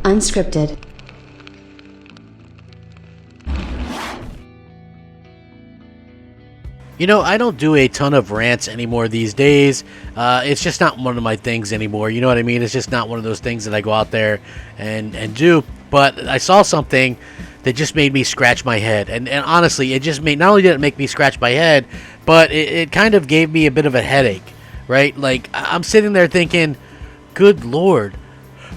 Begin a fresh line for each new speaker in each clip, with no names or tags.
Unscripted.
You know, I don't do a ton of rants anymore these days. It's just not one of my things anymore. You know what I mean? It's just not one of those things that I go out there and do. But I saw something that just made me scratch my head. And honestly, it just made, not only did it make me scratch my head, but it kind of gave me a bit of a headache, right? Like, I'm sitting there thinking, good Lord,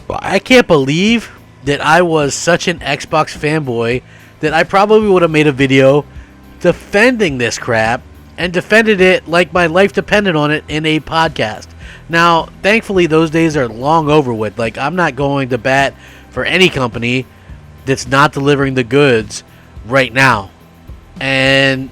I can't believe that I was such an Xbox fanboy that I probably would have made a video defending this crap and defended it like my life depended on it in a podcast. Now, thankfully, those days are long over with. Like, I'm not going to bat for any company that's not delivering the goods right now. And,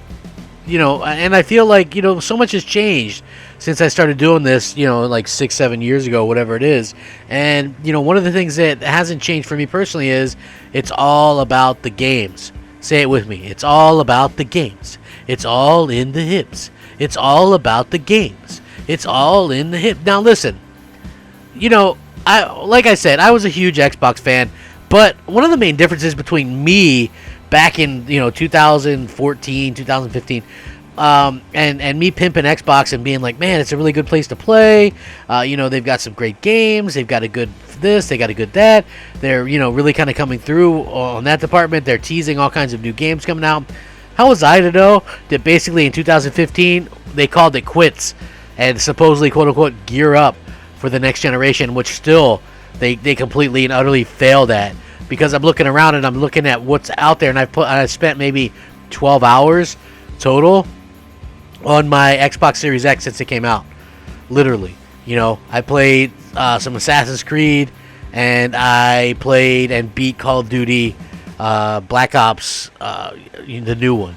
you know, and I feel like, you know, so much has changed since I started doing this, you know, like 6-7 years ago, whatever it is. And, you know, one of the things that hasn't changed for me personally is it's all about the games. Say it with me. It's all about the games. It's all in the hips. It's all about the games. It's all in the hip. Now listen, you know, like I said, I was a huge Xbox fan, but one of the main differences between me back in, you know, 2014, 2015, and me pimping Xbox and being like, man, it's a really good place to play. You know, they've got some great games. They've got a good this. They got a good that. They're, you know, really kind of coming through on that department. They're teasing all kinds of new games coming out. How was I to know that basically in 2015 they called it quits and supposedly, quote unquote, gear up for the next generation, which still they completely and utterly failed at? Because I'm looking around and I'm looking at what's out there, and I spent maybe 12 hours total on my Xbox Series X since it came out. Literally, you know, I played some Assassin's Creed, and I played and beat Call of Duty Black Ops, the new one.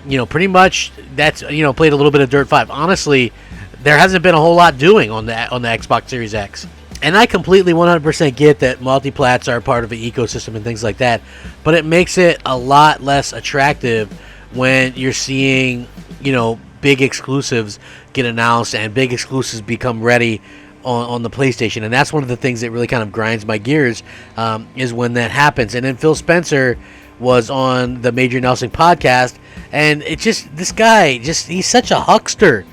You know, pretty much that's, you know, played a little bit of Dirt 5. Honestly, there hasn't been a whole lot doing on the Xbox Series X. And I completely 100% get that multiplats are part of the ecosystem and things like that, but it makes it a lot less attractive when you're seeing, you know, big exclusives get announced and big exclusives become ready on the PlayStation. And that's one of the things that really kind of grinds my gears, is when that happens. And then Phil Spencer was on the Major Nelson podcast, and it just, this guy, just, he's such a huckster.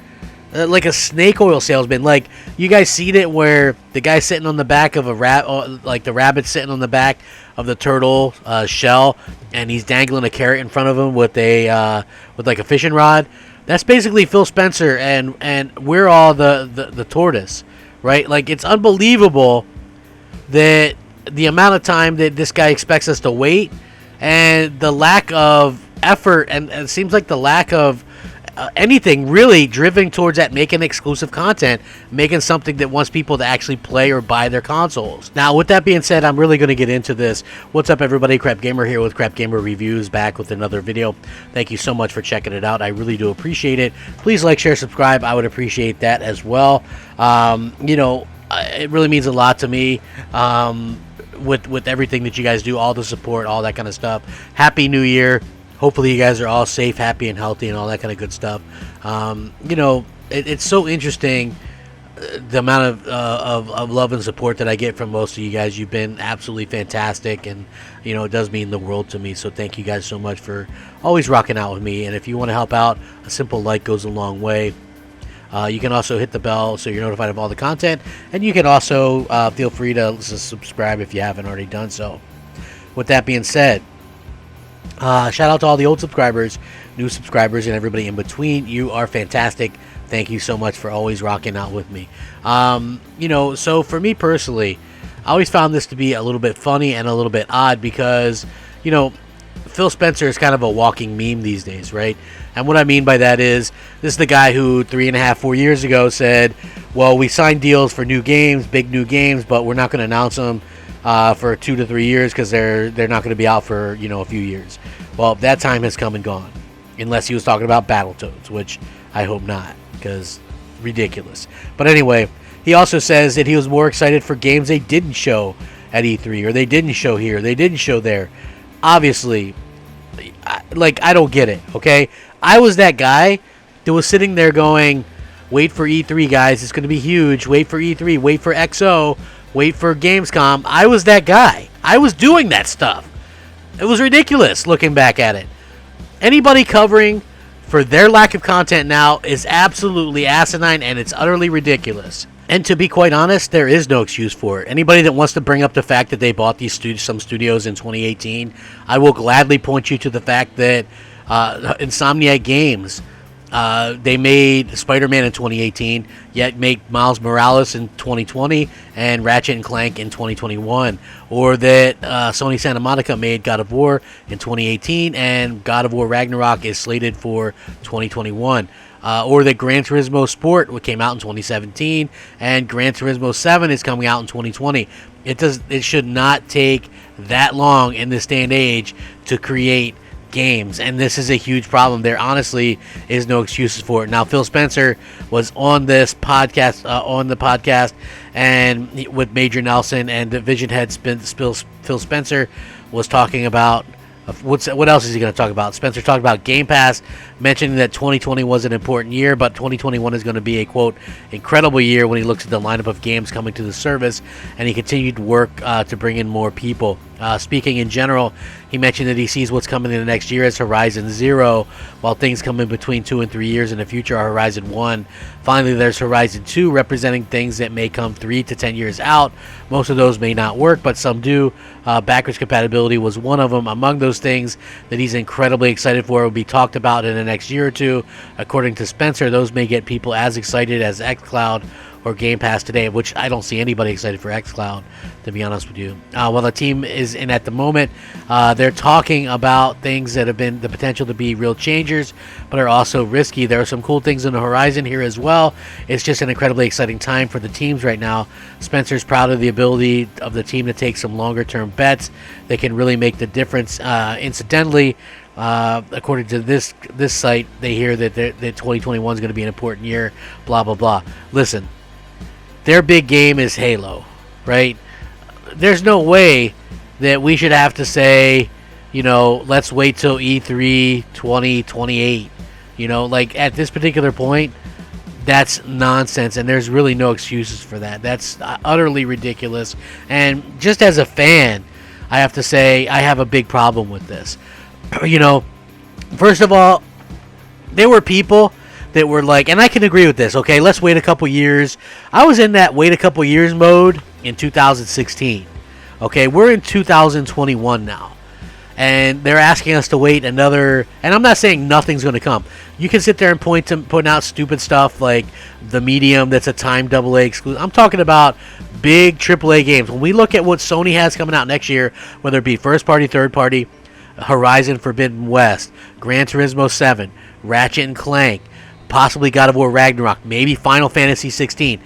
Like a snake oil salesman. Like, you guys seen it where the guy's sitting on the back of a like the rabbit's sitting on the back of the turtle shell, and he's dangling a carrot in front of him with like a fishing rod. That's basically Phil Spencer, and we're all the tortoise, right? Like, it's unbelievable that the amount of time that this guy expects us to wait, and the lack of effort, and it seems like the lack of anything really driven towards that, making exclusive content, making something that wants people to actually play or buy their consoles. Now, with that being said, I'm really going to get into this. What's up, everybody? Crapgamer here with Crapgamer Reviews, back with another video. Thank you so much for checking it out. I really do appreciate it. Please like, share, subscribe. I would appreciate that as well. You know, it really means a lot to me. With everything that you guys do, all the support, all that kind of stuff. Happy New Year. Hopefully you guys are all safe, happy, and healthy, and all that kind of good stuff. You know, it's so interesting, the amount of love and support that I get from most of you guys. You've been absolutely fantastic, and, you know, it does mean the world to me. So thank you guys so much for always rocking out with me. And if you want to help out, a simple like goes a long way. You can also hit the bell so you're notified of all the content. And you can also feel free to subscribe if you haven't already done so. With that being said, shout out to all the old subscribers, new subscribers, and everybody in between. You are fantastic. Thank you so much for always rocking out with me. You know, so for me personally, I always found this to be a little bit funny and a little bit odd because, you know, Phil Spencer is kind of a walking meme these days, right? And what I mean by that is, this is the guy who 3.5-4 years ago said, well, we signed deals for new games, big new games, but we're not going to announce them for 2 to 3 years because they're not going to be out for, you know, a few years. Well, that time has come and gone, unless he was talking about Battletoads, which I hope not, because ridiculous. But anyway, he also says that he was more excited for games they didn't show at E3, or they didn't show here, they didn't show there. Obviously, like, I don't get it, okay? I was that guy that was sitting there going, wait for E3, guys, it's going to be huge, wait for E3, wait for XO, wait for Gamescom. I was that guy. I was doing that stuff. It was ridiculous looking back at it. Anybody covering for their lack of content now is absolutely asinine, and it's utterly ridiculous. And to be quite honest, there is no excuse for it. Anybody that wants to bring up the fact that they bought these some studios in 2018, I will gladly point you to the fact that Insomniac Games, they made Spider-Man in 2018, yet make Miles Morales in 2020 and Ratchet and Clank in 2021. Or that Sony Santa Monica made God of War in 2018 and God of War Ragnarok is slated for 2021. Or that Gran Turismo Sport came out in 2017 and Gran Turismo 7 is coming out in 2020. It should not take that long in this day and age to create games, and this is a huge problem. There honestly is no excuses for it. Now, Phil Spencer was on this podcast, and with Major Nelson and the Vision head Phil Spencer was talking about what else is he going to talk about? Spencer talked about Game Pass, mentioning that 2020 was an important year, but 2021 is going to be a, quote, incredible year when he looks at the lineup of games coming to the service, and he continued to work to bring in more people. Speaking in general, he mentioned that he sees what's coming in the next year as Horizon Zero, while things come in between 2 and 3 years in the future are Horizon 1. Finally, there's Horizon 2, representing things that may come 3 to 10 years out. Most of those may not work, but some do. Backwards compatibility was one of them. Among those things that he's incredibly excited for will be talked about in the next year or two. According to Spencer, those may get people as excited as xCloud or Game Pass today, which I don't see anybody excited for xCloud, to be honest with you. While the team is in at the moment, they're talking about things that have been the potential to be real changers, but are also risky. There are some cool things on the horizon here as well. It's just an incredibly exciting time for the teams right now. Spencer's proud of the ability of the team to take some longer-term bets that can really make the difference. Incidentally, according to this site, they hear that 2021 is going to be an important year, blah, blah, blah. Listen, their big game is Halo, right? There's no way that we should have to say, let's wait till E3 2028. Like at this particular point, that's nonsense, and there's really no excuses for that. That's utterly ridiculous. And just as a fan, I have to say I have a big problem with this. First of all, there were people that were like, and I can agree with this, okay, let's wait a couple years. I was in that wait a couple years mode in 2016. Okay, we're in 2021 now. And they're asking us to wait another, and I'm not saying nothing's going to come. You can sit there and point to putting out stupid stuff like The Medium that's a timed AA exclusive. I'm talking about big AAA games. When we look at what Sony has coming out next year, whether it be first party, third party, Horizon Forbidden West, Gran Turismo 7, Ratchet and Clank, possibly God of War Ragnarok, maybe Final Fantasy 16.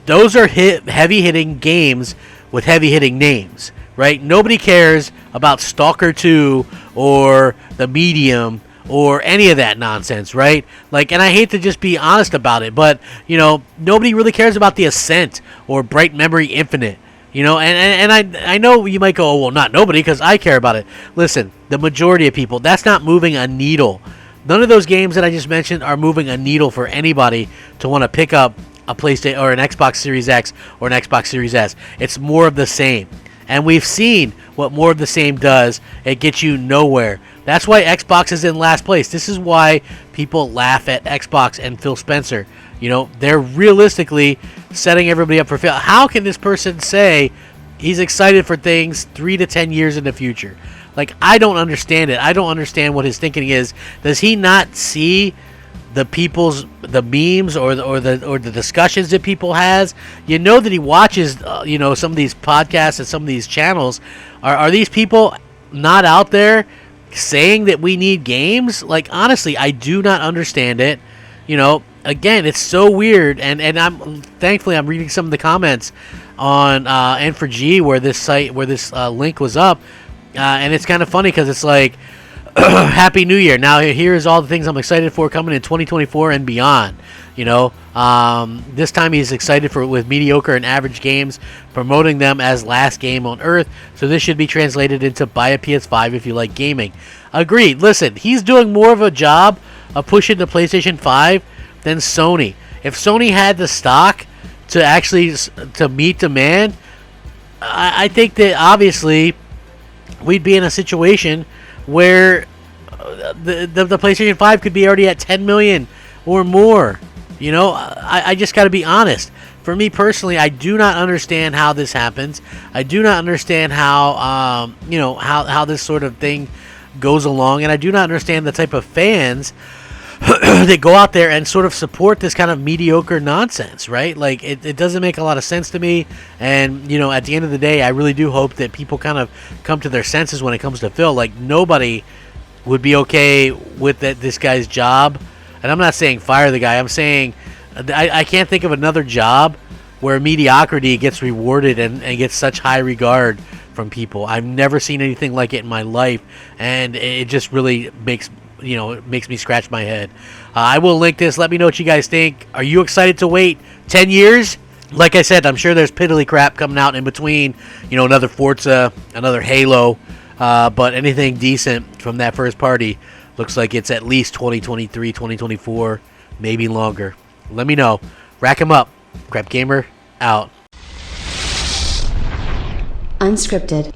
Those are heavy-hitting games with heavy-hitting names, right? Nobody cares about Stalker 2 or The Medium or any of that nonsense, right? Like, and I hate to just be honest about it, but, nobody really cares about The Ascent or Bright Memory Infinite. And I know you might go, oh, well, not nobody, because I care about it. Listen, the majority of people, that's not moving a needle. None of those games that I just mentioned are moving a needle for anybody to want to pick up a PlayStation or an Xbox Series X or an Xbox Series S. It's more of the same. And we've seen what more of the same does. It gets you nowhere. That's why Xbox is in last place. This is why people laugh at Xbox and Phil Spencer. They're realistically setting everybody up for failure. How can this person say he's excited for things 3 to 10 years in the future? Like, I don't understand it. I don't understand what his thinking is. Does he not see the memes or the discussions that people has? That he watches some of these podcasts and some of these channels. Are these people not out there saying that we need games? Like, honestly, I do not understand it. Again, it's so weird, and I'm thankfully I'm reading some of the comments on N4G where this link was up, and it's kind of funny because it's like, Happy New Year. Now here's all the things I'm excited for coming in 2024 and beyond. This time he's excited with mediocre and average games, promoting them as last game on Earth. So this should be translated into buy a PS5 if you like gaming. Agreed. Listen, he's doing more of a job of pushing the PlayStation 5 than Sony. If Sony had the stock to actually to meet demand, I think that obviously we'd be in a situation where the PlayStation 5 could be already at 10 million or more. You know, I just got to be honest. For me personally, I do not understand how this happens. I do not understand how, how this sort of thing goes along. And I do not understand the type of fans that go out there and sort of support this kind of mediocre nonsense, right? Like, it doesn't make a lot of sense to me. And, at the end of the day, I really do hope that people kind of come to their senses when it comes to Phil. Like, nobody would be okay with this guy's job. And I'm not saying fire the guy. I'm saying I can't think of another job where mediocrity gets rewarded and gets such high regard from people. I've never seen anything like it in my life. And it just really makes me scratch my head. I will link this. Let me know what you guys think. Are you excited to wait 10 years? Like I said, I'm sure there's piddly crap coming out in between. Another Forza, another Halo. But anything decent from that first party looks like it's at least 2023, 2024, maybe longer. Let me know. Rack 'em up. Crapgamer out.
Unscripted.